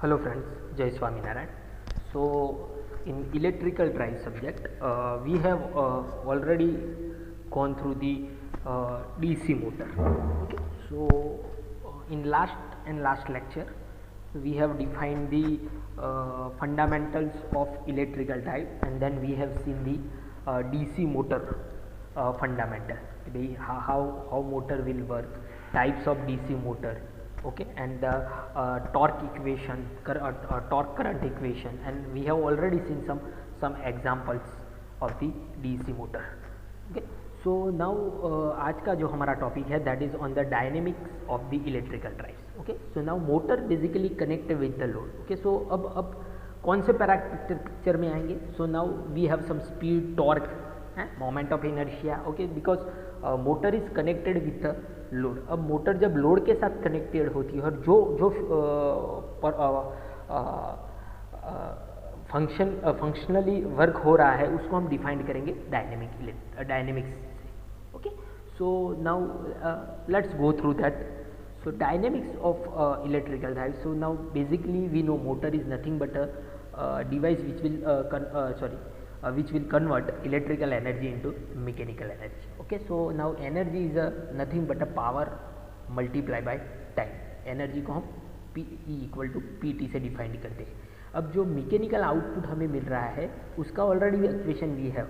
Hello friends, Jai Swaminarayan. So in electrical drive subject, we have already gone through the DC motor. Okay. So in last lecture, we have defined the fundamentals of electrical drive, and then we have seen the DC motor fundamental. How motor will work, types of DC motor, okay, and the torque equation, torque current equation, and we have already seen some examples of the DC motor. Okay, so now आज का जो हमारा topic है that is on the dynamics of the electrical drives. Okay, so now motor basically connect with the load. Okay, so अब कौन से parameter picture में आएंगे. So now we have some speed, torque, moment of inertia. Okay, because motor is connected with the load. अब motor जब load के साथ connected होती है और जो फंक्शनली वर्क हो रहा है उसको हम डिफाइन करेंगे डायनेमिक्स से. Okay, so now let's go through that. So dynamics of electrical drive. So now basically we know motor is nothing but a device which will convert electrical energy into mechanical energy. Okay, so now energy is nothing but a power multiplied by time. Energy को हम P equal to PT से define करते हैं. अब जो mechanical output हमें मिल रहा है उसका already equation we have.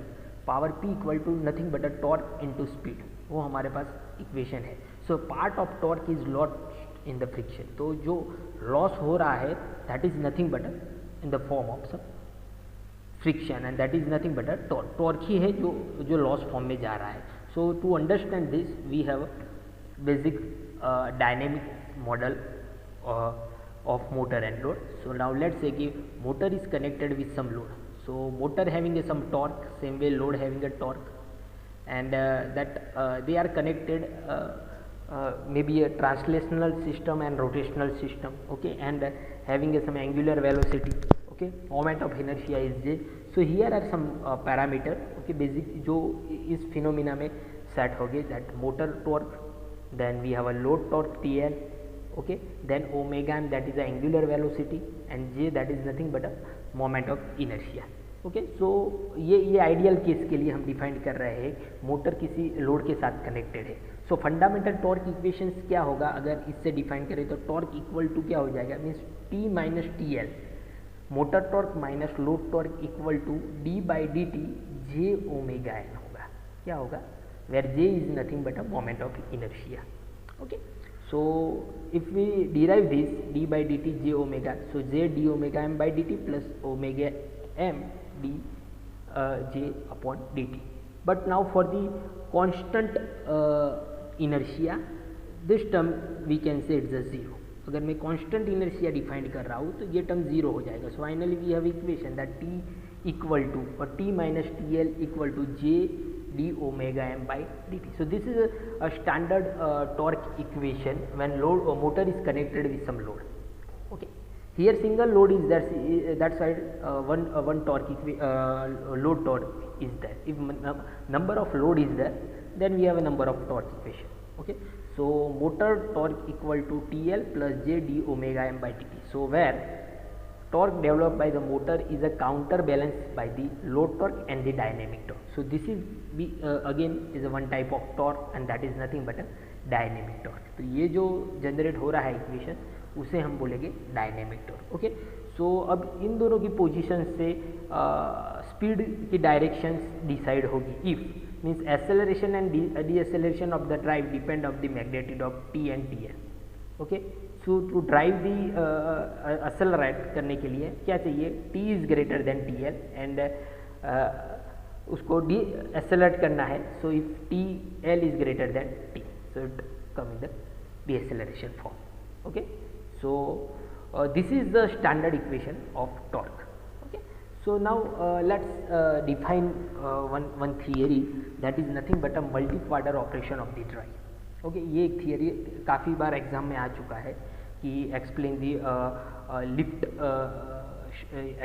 Power P equal to nothing but a torque into speed, वो हमारे पास इक्वेशन है. So part of torque is lost in the friction. तो जो लॉस हो रहा है that is nothing but in the form of some friction, and that is nothing but a torque. Torque ही है जो लॉस फॉर्म में जा रहा है. So to understand this we have basic dynamic model of motor and load. So now let's say कि motor is connected with some load. So motor having some torque, same way load having a torque, and that they are connected maybe a translational system and rotational system. Okay, and having some angular velocity. Okay, moment of inertia is J. So here are some parameter. Okay, basic जो इस phenomena में set हो गए, that motor torque, then we have a load torque TL. Okay, then omega m that is the angular velocity, and J that is nothing but a moment of inertia. Okay, so ये ideal case के लिए हम define कर रहे हैं motor किसी load के साथ कनेक्टेड है. सो फंडामेंटल टॉर्क इक्वेशंस क्या होगा अगर इससे डिफाइन करें तो टॉर्क इक्वल टू क्या हो जाएगा, means T minus TL, motor torque minus load torque equal to D by dt J omega n होगा. क्या होगा, where J is nothing but a moment of inertia. Okay, so if we derive this d by dt j omega, so j d omega m by dt plus omega m d j upon dt. But now for the constant inertia, this term we can say it's a zero. अगर मैं constant inertia define कर रहा हूँ तो ये term zero हो जाएगा. So finally we have equation that t equal to or t minus tl equal to j d omega m by dt. So this is a standard torque equation when motor is connected with some load. Okay, here single load is there, that side one torque load torque is there. If number of load is there, then we have a number of torque equation. Okay, so motor torque equal to TL plus J d omega m by dt. So where torque developed by the motor is a counterbalanced by the load torque and the dynamic torque. So this is again is a one type of torque, and that is nothing but a dynamic torque. तो ये जो generate हो रहा है equation उसे हम बोलेंगे dynamic torque. Okay, so अब इन दोनों की पोजीशन से स्पीड की डायरेक्शंस डिसाइड होगी. If means acceleration and deceleration of the drive depend of the magnitude of T and TL. Okay, so to drive the accelerate करने के लिए क्या चाहिए, T is greater than TL, and उसको decelerate करना है. So if TL is greater than T, so it come in the deceleration form. Okay, so this is the standard equation of torque. Okay, so now let's define one theory that is nothing but a multi quarter operation of the drive. Okay, ये एक theory काफ़ी बार exam में आ चुका है कि explain the lift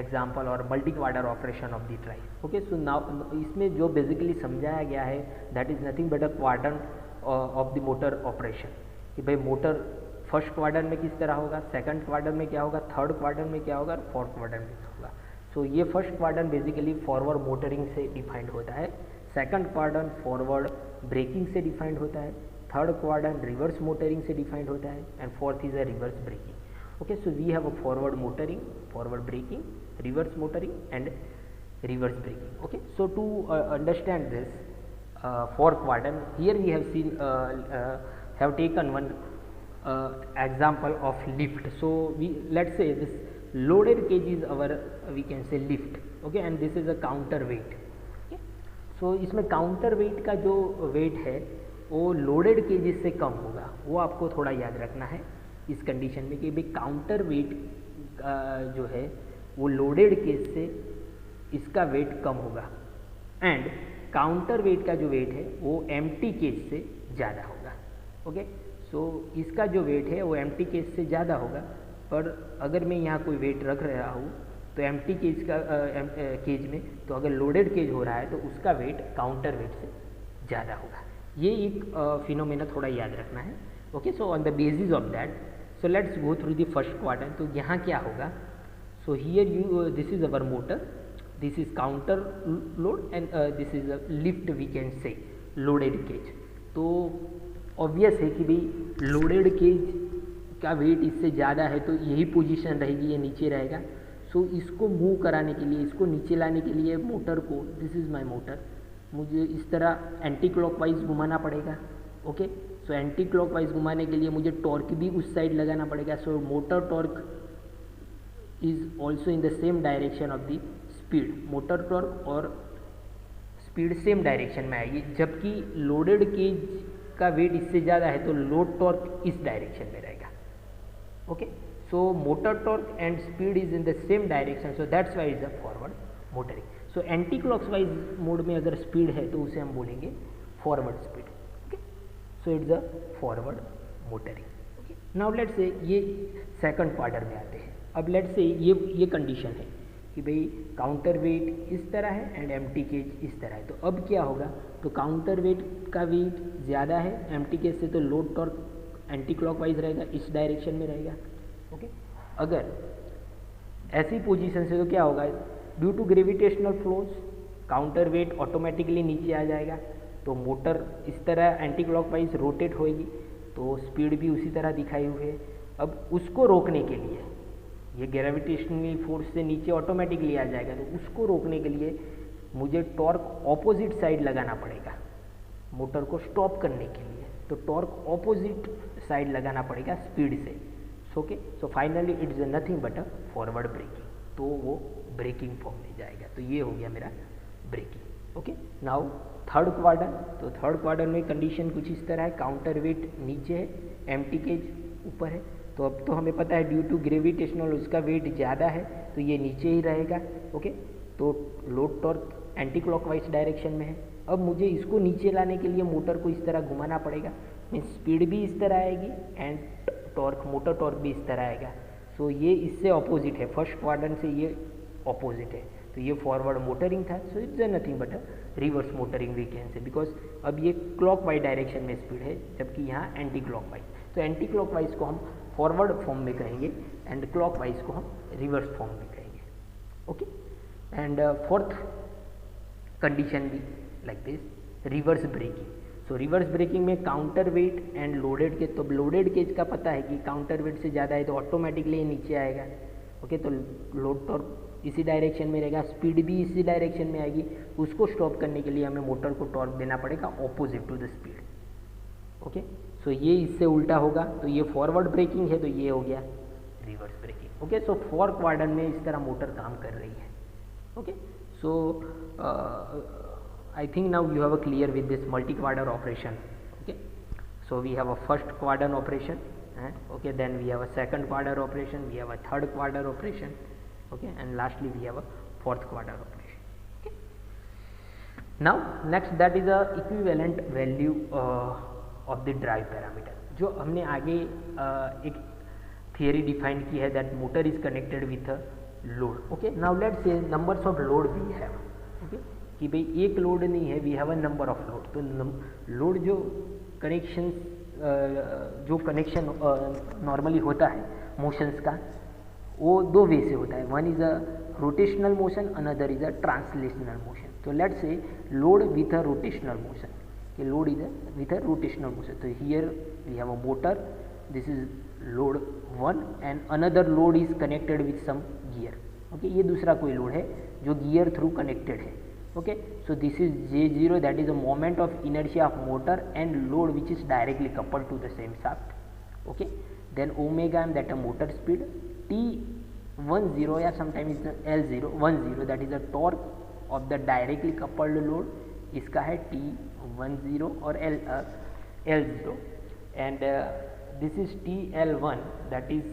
example और multi quarter operation of the drive. Okay, so now इसमें जो बेसिकली समझाया गया है that is nothing but a quarter of the motor operation, कि भाई मोटर फर्स्ट क्वाड्रेंट में किस तरह होगा, सेकंड क्वाड्रेंट में क्या होगा, थर्ड क्वाड्रेंट में क्या होगा, और फोर्थ क्वाड्रेंट में क्या होगा। सो ये first quadrant basically forward motoring से डिफाइंड होता है, सेकंड क्वाड्रेंट फॉरवर्ड ब्रेकिंग से डिफाइंड होता है, थर्ड क्वाड्रेंट रिवर्स मोटरिंग से डिफाइंड होता है, and fourth is a reverse braking. Okay, so we have a forward motoring, forward braking, reverse motoring and reverse braking. Okay, so to understand this fourth quadrant, here we have seen have taken one example of lift. So let's say this loaded cage is our we can say lift. Okay, and this is a counterweight. Okay, so इसमें counterweight का जो weight है वो loaded cages से कम होगा, वो आपको थोड़ा याद रखना है इस कंडीशन में कि भाई counterweight जो है वो loaded cage से इसका वेट कम होगा, एंड काउंटर वेट का जो वेट है वो एम्प्टी केज से ज़्यादा होगा। ओके, सो इसका जो वेट है वो एम्प्टी केज से ज़्यादा होगा, पर अगर मैं यहाँ कोई वेट रख रहा हूँ तो एम्प्टी केज का केज में, तो अगर लोडेड केज हो रहा है तो उसका वेट काउंटर वेट से ज़्यादा होगा। ये एक फिनोमेना थोड़ा याद रखना है। Okay, so on the basis of that, so let's go through the first quadrant. तो यहाँ क्या होगा, so here you this is our motor, this is counter load and this is a lift we can say loaded cage। तो obvious है कि भाई loaded cage का wait इससे ज़्यादा है तो यही पोजीशन रहेगी, ये नीचे रहेगा। सो इसको मूव कराने के लिए, इसको नीचे लाने के लिए मोटर को, दिस इज़ माय मोटर, मुझे इस तरह एंटी क्लॉकवाइज घुमाना पड़ेगा। ओके, सो एंटी क्लॉकवाइज घुमाने के लिए मुझे टॉर्क भी उस साइड लगाना पड़ेगा। सो motor torque is also in the same direction of the speed, motor torque और स्पीड सेम डायरेक्शन में आएगी, जबकि लोडेड केज का वेट इससे ज़्यादा है तो लोड टॉर्क इस डायरेक्शन में रहेगा। Okay, so motor torque and speed is in the same direction, so that's why is the forward motoring. So anti clockwise mode में अगर स्पीड है तो उसे हम बोलेंगे forward speed. Okay, so it's a forward motoring. Okay, now let's say ये second quadrant में आते हैं। अब लेट्स से ये कंडीशन है कि भाई काउंटर वेट इस तरह है एंड एम्प्टी केज इस तरह है। तो अब क्या होगा, तो काउंटर वेट का वेट ज़्यादा है एम्प्टी केज से, तो लोड टॉर्क एंटी क्लॉकवाइज रहेगा, इस डायरेक्शन में रहेगा। ओके, अगर ऐसी पोजीशन से तो क्या होगा, due to gravitational flows counterweight automatically नीचे आ जाएगा, तो मोटर इस तरह एंटी क्लॉकवाइज रोटेट होएगी, तो स्पीड भी उसी तरह दिखाई हुई है। अब उसको रोकने के लिए, ये ग्रेविटेशनल फोर्स से नीचे ऑटोमेटिकली आ जाएगा, तो उसको रोकने के लिए मुझे टॉर्क ऑपोजिट साइड लगाना पड़ेगा मोटर को स्टॉप करने के लिए। तो टॉर्क ऑपोजिट साइड लगाना पड़ेगा स्पीड से। Okay, so finally it is nothing but a forward braking, तो वो ब्रेकिंग फॉर्म में जाएगा। तो ये हो गया मेरा braking. Okay, now third quadrant. तो थर्ड क्वाड्रेंट में कंडीशन कुछ इस तरह है, काउंटर वेट नीचे है, एम्प्टी केज ऊपर है। तो अब तो हमें पता है ड्यू टू ग्रेविटेशनल उसका वेट ज़्यादा है तो ये नीचे ही रहेगा। ओके, तो load torque anti clockwise direction में है। अब मुझे इसको नीचे लाने के लिए मोटर को इस तरह घुमाना पड़ेगा, मीन्स स्पीड भी इस तरह आएगी एंड टॉर्क, मोटर टॉर्क भी इस तरह आएगा। सो ये इससे ऑपोजिट है, फर्स्ट क्वाड्रेंट से ये ऑपोजिट है, तो ये फॉरवर्ड मोटरिंग था। So it's nothing but a reverse motoring we can say, because अब ये क्लॉकवाइज डायरेक्शन में स्पीड है जबकि यहाँ एंटी क्लॉकवाइज। तो एंटी क्लॉकवाइज को हम फॉरवर्ड फॉर्म में कहेंगे एंड क्लॉकवाइज को हम रिवर्स फॉर्म में कहेंगे। ओके, एंड फोर्थ कंडीशन भी like this, reverse braking. So reverse braking में counterweight and loaded cage. तो लोडेड केज का पता है कि काउंटर वेट से ज़्यादा है तो ऑटोमेटिकली नीचे आएगा। ओके, तो लोड टॉर्क इसी डायरेक्शन में रहेगा, स्पीड भी इसी डायरेक्शन में आएगी। उसको स्टॉप करने के लिए हमें मोटर को टॉर्क देना पड़ेगा opposite to the speed. Okay, so ये इससे उल्टा होगा, तो ये फॉरवर्ड ब्रेकिंग है, तो ये हो गया रिवर्स ब्रेकिंग। ओके, सो फोर्थ क्वाड्रेंट में इस तरह मोटर काम कर रही है। Okay, so I think now you have a clear with this multi-quadrant operation. Okay, so we have a first quadrant operation, okay, then we have a second quadrant operation, we have a third quadrant operation, okay, and lastly we have a fourth quadrant operation. Okay, now next that is a equivalent value of the drive parameter. जो हमने आगे एक theory define की है, that motor is connected with a load. Okay, now let's say numbers of load we have. Okay, कि भाई एक load नहीं है, we have a number of load. तो लोड जो कनेक्शन जो कनेक्शन नॉर्मली होता है मोशंस का, वो दो वे से होता है. One is a rotational motion, another is a translational motion. तो let's say load with a rotational motion. कि load is with a rotational motion. तो here we have a motor, this is load 1 and another load is connected with some gear. Okay, ये दूसरा कोई load है जो gear through connected है. Okay, so this is J0, that is a moment of inertia of motor and load which is directly coupled to the same shaft. Okay, then omega m, that a motor speed, T10 या sometimes L0 10, that is a torque of the directly coupled load. इसका है T10 और L0 and this is TL1, that is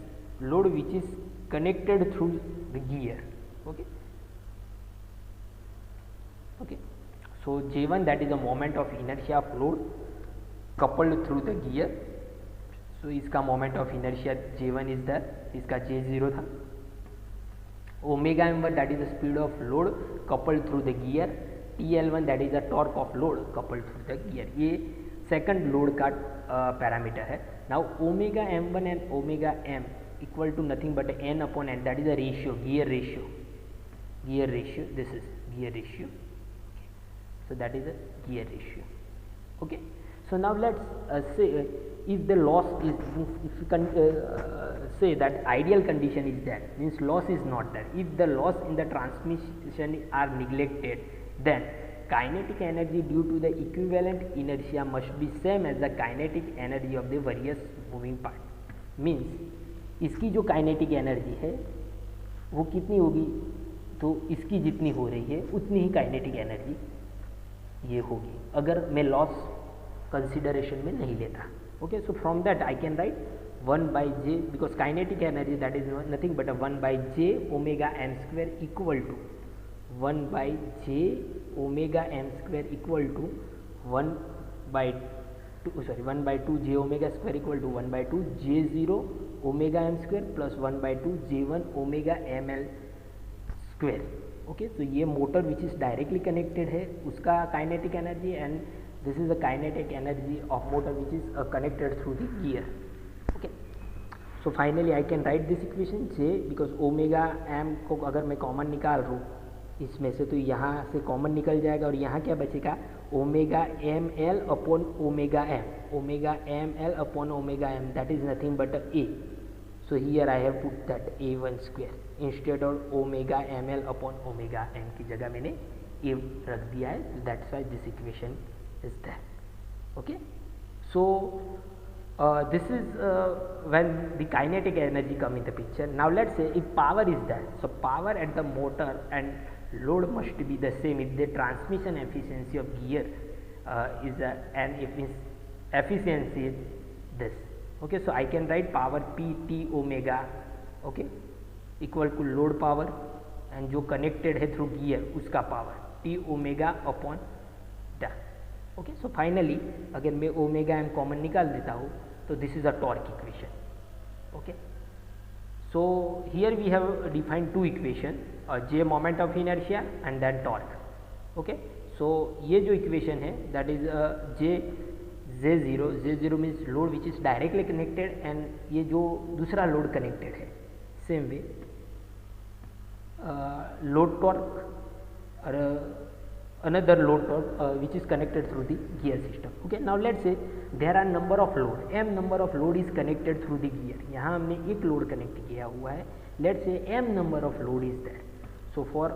load which is connected through the gear. Okay, okay, so J1, that is a moment of inertia of load coupled through the gear. So इसका moment of inertia J1 is that, इसका J0 था. Omega m1, that is the speed of load coupled through the gear. TL1, that is the torque of load coupled through the gear. ये second load का parameter है. Now omega m1 and omega m equal to nothing but n upon n, that is the ratio, gear ratio. This is gear ratio. So that is a gear ratio. Okay, so now let's say if the loss is, if you can say that ideal condition is that, means loss is not there. If the loss in the transmission are neglected, then kinetic energy due to the equivalent inertia must be same as the kinetic energy of the various moving part. Means इसकी जो kinetic energy है वो कितनी होगी, तो इसकी जितनी हो रही है उतनी ही kinetic energy ये होगी अगर मैं लॉस कंसिडरेशन में नहीं लेता. Okay, so from that I can write 1/j, because kinetic energy that is nothing but 1/j omega m square equal to 1/j omega m square equal to 1/2 j omega square equal to 1/2 J0 omega m square plus 1/2 J1 omega ml square. Okay, तो ये motor which is directly connected है उसका kinetic energy and this is the kinetic energy of motor which is connected through the gear. Okay, so finally I can right this equation J, because omega m को अगर मैं common निकाल रहा हूँ इसमें से तो यहाँ से कॉमन निकल जाएगा और यहाँ क्या बचेगा, omega ml upon omega m, omega ml upon omega m, that is nothing but a. So here I have put that A1 square instead of omega ml upon omega m की जगह मैंने A रख दिया है. So that's why this equation is there. Okay, so this is when the kinetic energy come in the picture. Now let's say if power is there, so power at the motor and load must be the same if the transmission efficiency of gear is and if its efficiency is this. Okay, so I can write power PT omega, okay, equal to load power and जो connected है through gear उसका power T omega upon that. Okay, so finally अगर मैं omega m common निकाल देता हूँ तो this is a torque equation. Okay, so here we have defined two equation, J moment of inertia and then torque. Okay, so ये जो equation है that is J0 means load which is directly connected and ये जो दूसरा load connected है same way load torque और another load torque which is connected through the gear system. Okay, now let's say there are number of load, m number of load is connected through the gear. यहाँ हमने एक load connect किया हुआ है. Let's say m number of load is there. So for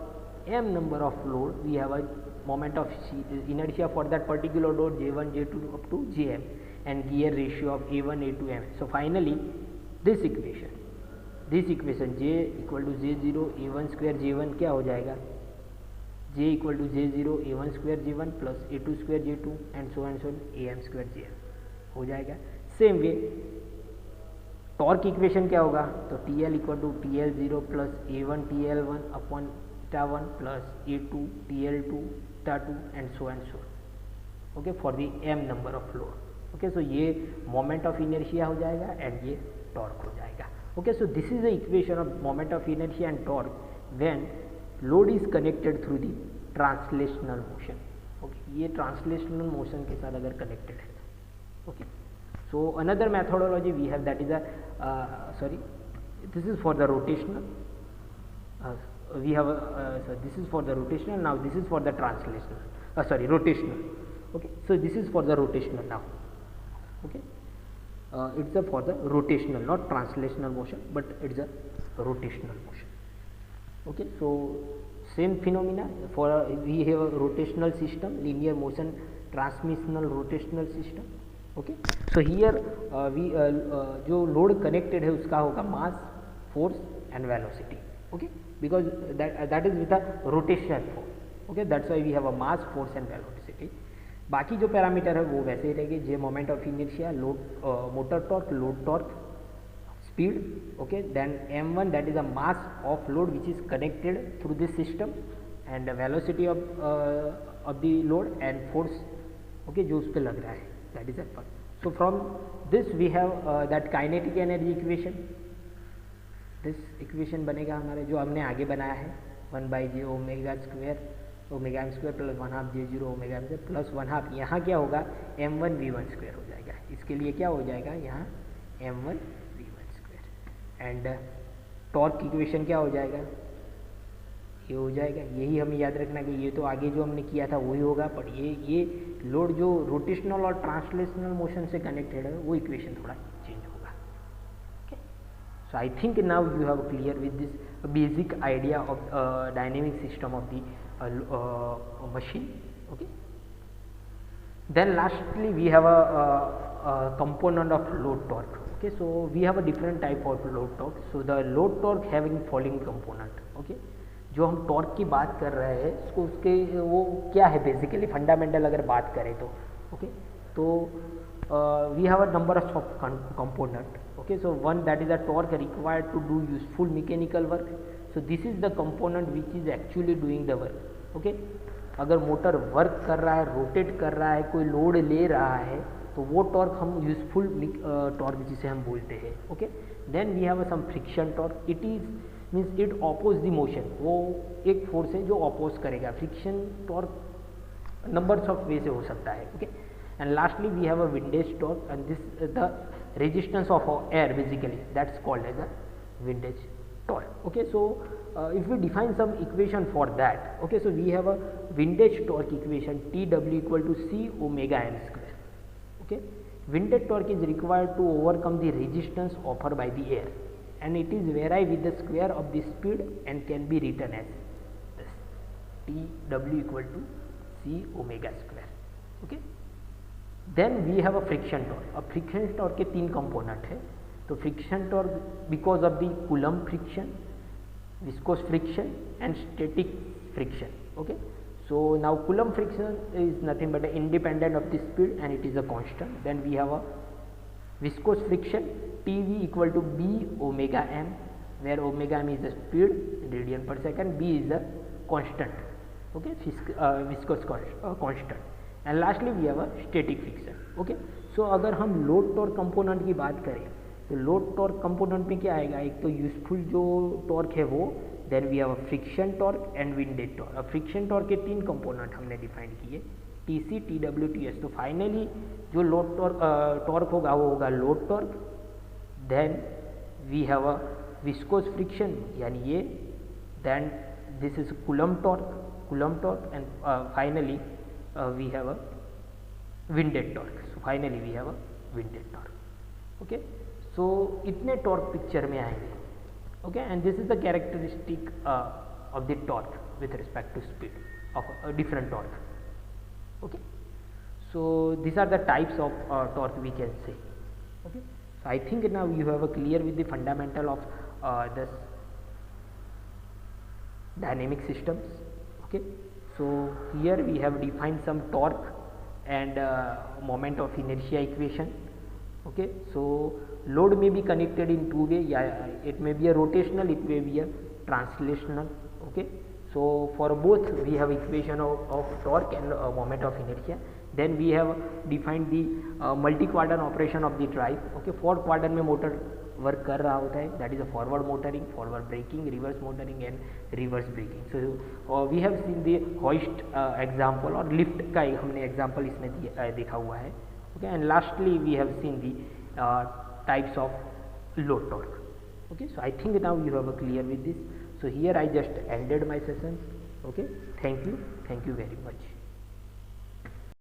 m number of load we have a moment of inertia for that particular load J1 J2 up to Jm and gear ratio of A1 A2 m. So finally this equation J equal to J0 A1 square J1 क्या हो जाएगा, J equal to J0 A1 square J1 plus A2 square J2 and so on AM square Jm हो जाएगा. Same way torque equation क्या होगा, तो TL equal to TL0 plus A1 TL1 upon eta1 plus A2 TL2 eta2 and so on. Okay, for the m number of load. Okay, so ये moment of inertia हो जाएगा and ये torque हो जाएगा. Okay, so this is the equation of moment of inertia and torque when load is connected through the translational motion. Okay, ये translational motion के साथ अगर connected है. Okay, So another methodology we have, that is a this is for the rotational. We have so this is for the rotational. Now this is for the translational. Rotational. Okay, so this is for the rotational now. Okay, it's a for the rotational, not translational motion, but it's a rotational motion. Okay, so same phenomena for we have a rotational system, linear motion transmissional rotational system. Okay, so here जो load connected है उसका होगा mass, force and velocity. Okay, because that is with a rotation force. Okay, that's why we have a mass, force and velocity. बाकी जो parameter है वो वैसे ही रहेंगे. J moment of inertia, load, motor torque, load torque, speed. Okay, then m1 that is a mass of load which is connected through this system, and velocity of the load and force. Okay, जो उस पर लग रहा है, that is F1. So from this we have that kinetic energy equation. This equation बनेगा हमारे जो हमने आगे बनाया है, 1/j omega square omega m square plus 1/2 j0 omega m plus 1/2. यहाँ क्या होगा, m1 v1 स्क्वायर हो जाएगा. इसके लिए क्या हो जाएगा, यहाँ m1 v1 square. And torque equation क्या हो जाएगा, ये हो जाएगा. यही हमें याद रखना कि ये तो आगे जो हमने किया था वही होगा, पर ये लोड जो रोटेशनल और ट्रांसलेशनल मोशन से कनेक्टेड है वो इक्वेशन थोड़ा चेंज होगा. Okay, so I think now you have clear with this basic idea of dynamic system of the machine. Okay, then lastly we have a component of load torque. Okay, so we have a different type of load torque. So the load torque having following component. Okay, जो हम torque की बात कर रहे हैं उसको उसके वो क्या है बेसिकली फंडामेंटल अगर बात करें तो. ओके, तो we have a number of component. Okay, so one that is a torque required to do useful mechanical work. So this is the component which is actually doing the work. Okay, अगर motor work कर रहा है, rotate कर रहा है, कोई load ले रहा है, तो वो टॉर्क हम यूजफुल टॉर्क जिसे हम बोलते हैं. Okay, then we have some friction torque. It is means it oppose the motion. वो एक फोर्स है जो ऑपोज करेगा. Friction torque numbers of way से हो सकता है. Okay, and lastly we have a windage torque, and this the resistance of air basically that's called as a windage torque. Okay, so if we define some equation for that, okay, so we have a windage torque equation TW equal to C omega m square. Okay, windage torque is required to overcome the resistance offered by the air, and it is vary with the square of the speed and can be written as this TW equal to C omega square. Okay, then we have a friction torque. अब friction torque के तीन component है. तो friction torque because of the Coulomb friction, viscous friction and static friction. Okay, so now Coulomb friction is nothing but independent of the speed and it is a constant. Then we have a viscous friction, TV equal to B omega m, where omega m is the speed in radian per second, B is the constant. Okay, viscous constant. And lastly we have a static friction. Okay, so अगर हम load torque component की बात करें तो load torque component में क्या आएगा, एक तो यूजफुल जो टॉर्क है वो, then we have a friction torque and windage torque. अब फ्रिक्शन टॉर्क के तीन कंपोनेंट हमने डिफाइन किए, टीसी, टीडब्ल्यू, टीएस. तो फाइनली जो लोड टॉर्क होगा वो होगा load torque. Then we have a viscous friction यानी ये, then this is Coulomb torque and finally we have a windage torque. So finally we have a windage torque. Okay, so इतने torque picture में आएंगे. Okay, and this is the characteristic of the torque with respect to speed of different torque. Okay, so this are the types of torque we can say. Okay, so I think now you have a clear with the fundamental of this dynamic systems. Okay, so here we have defined some torque and moment of inertia equation. Okay, so load may be connected in two way. Yeah, it may be a rotational, it may be a translational. Okay, so for both we have equation of torque and moment of inertia. Then we have defined the multi quadrant operation of the drive. Okay, 4 quadrant में motor work कर रहा होता है, that is a forward motoring, forward braking, reverse motoring and reverse braking. So we have seen the hoist example और lift का हमने example इसमें देखा हुआ है. Okay, and lastly we have seen the types of load torque. Okay, so I think now you have a clear with this. So here I just ended my session. Okay, thank you very much.